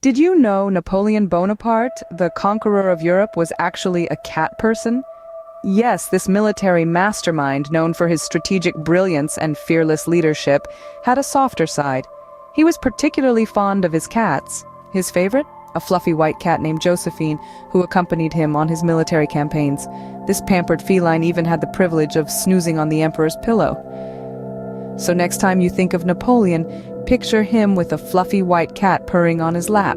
Did you know Napoleon Bonaparte, the conqueror of Europe, was actually a cat person? Yes, this military mastermind, known for his strategic brilliance and fearless leadership, had a softer side. He was particularly fond of his cats. His favorite? A fluffy white cat named Josephine, who accompanied him on his military campaigns. This pampered feline even had the privilege of snoozing on the emperor's pillow. So next time you think of Napoleon, picture him with a fluffy white cat purring on his lap.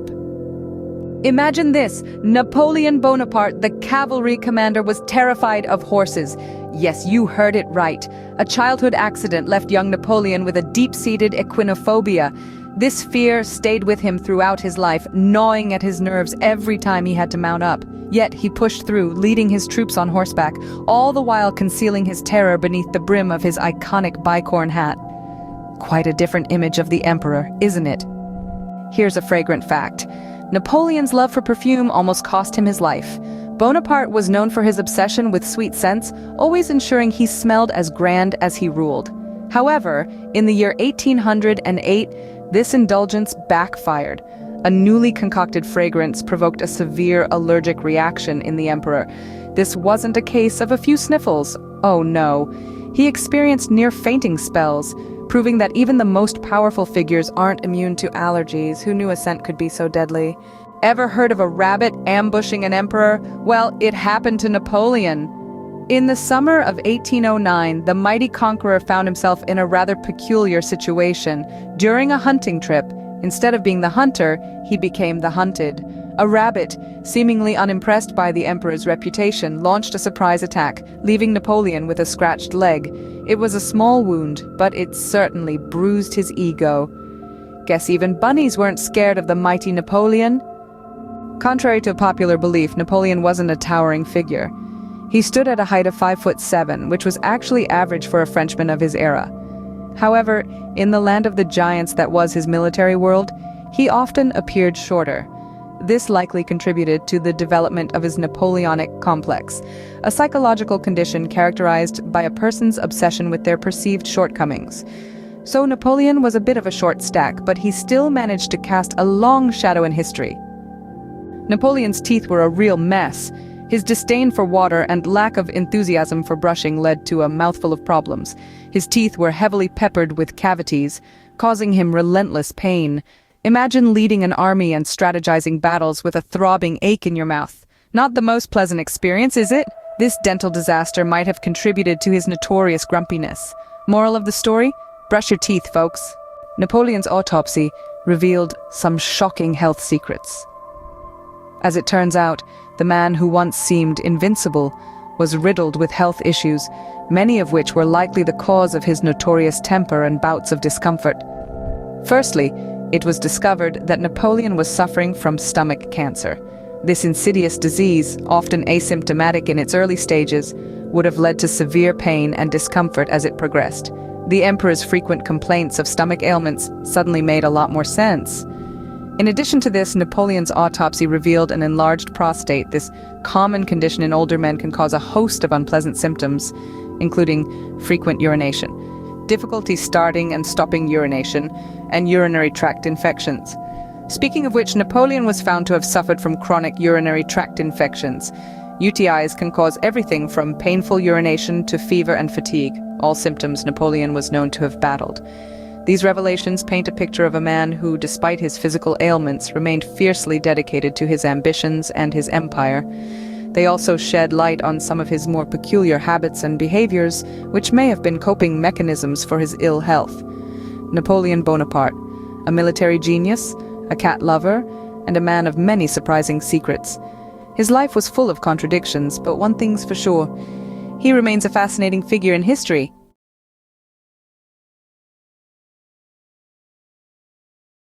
Imagine this: Napoleon Bonaparte, the cavalry commander, was terrified of horses. Yes, you heard it right. A childhood accident left young Napoleon with a deep-seated equinophobia. This fear stayed with him throughout his life, gnawing at his nerves every time he had to mount up. Yet he pushed through, leading his troops on horseback, all the while concealing his terror beneath the brim of his iconic bicorn hat. Quite a different image of the emperor, isn't it? Here's a fragrant fact. Napoleon's love for perfume almost cost him his life. Bonaparte was known for his obsession with sweet scents, always ensuring he smelled as grand as he ruled. However, in the year 1808, this indulgence backfired. A newly concocted fragrance provoked a severe allergic reaction in the emperor. This wasn't a case of a few sniffles. Oh no. He experienced near-fainting spells, proving that even the most powerful figures aren't immune to allergies. Who knew a scent could be so deadly? Ever heard of a rabbit ambushing an emperor? Well, it happened to Napoleon. In the summer of 1809, the mighty conqueror found himself in a rather peculiar situation. During a hunting trip, instead of being the hunter, he became the hunted. A rabbit, seemingly unimpressed by the emperor's reputation, launched a surprise attack, leaving Napoleon with a scratched leg. It was a small wound, but it certainly bruised his ego. Guess even bunnies weren't scared of the mighty Napoleon. Contrary to popular belief, Napoleon wasn't a towering figure. He stood at a height of 5'7", which was actually average for a Frenchman of his era. However, in the land of the giants that was his military world, he often appeared shorter. This likely contributed to the development of his Napoleonic complex, a psychological condition characterized by a person's obsession with their perceived shortcomings. So Napoleon was a bit of a short stack, but he still managed to cast a long shadow in history. Napoleon's teeth were a real mess. His disdain for water and lack of enthusiasm for brushing led to a mouthful of problems. His teeth were heavily peppered with cavities, causing him relentless pain. Imagine leading an army and strategizing battles with a throbbing ache in your mouth. Not the most pleasant experience, is it? This dental disaster might have contributed to his notorious grumpiness. Moral of the story? Brush your teeth, folks. Napoleon's autopsy revealed some shocking health secrets. As it turns out, the man who once seemed invincible was riddled with health issues, many of which were likely the cause of his notorious temper and bouts of discomfort. Firstly, it was discovered that Napoleon was suffering from stomach cancer. This insidious disease, often asymptomatic in its early stages, would have led to severe pain and discomfort as it progressed. The emperor's frequent complaints of stomach ailments suddenly made a lot more sense. In addition to this, Napoleon's autopsy revealed an enlarged prostate. This common condition in older men can cause a host of unpleasant symptoms, including frequent urination, difficulty starting and stopping urination, and urinary tract infections. Speaking of which, Napoleon was found to have suffered from chronic urinary tract infections. UTIs can cause everything from painful urination to fever and fatigue, all symptoms Napoleon was known to have battled. These revelations paint a picture of a man who, despite his physical ailments, remained fiercely dedicated to his ambitions and his empire. They also shed light on some of his more peculiar habits and behaviors, which may have been coping mechanisms for his ill health. Napoleon Bonaparte, a military genius, a cat lover, and a man of many surprising secrets. His life was full of contradictions, but one thing's for sure: he remains a fascinating figure in history,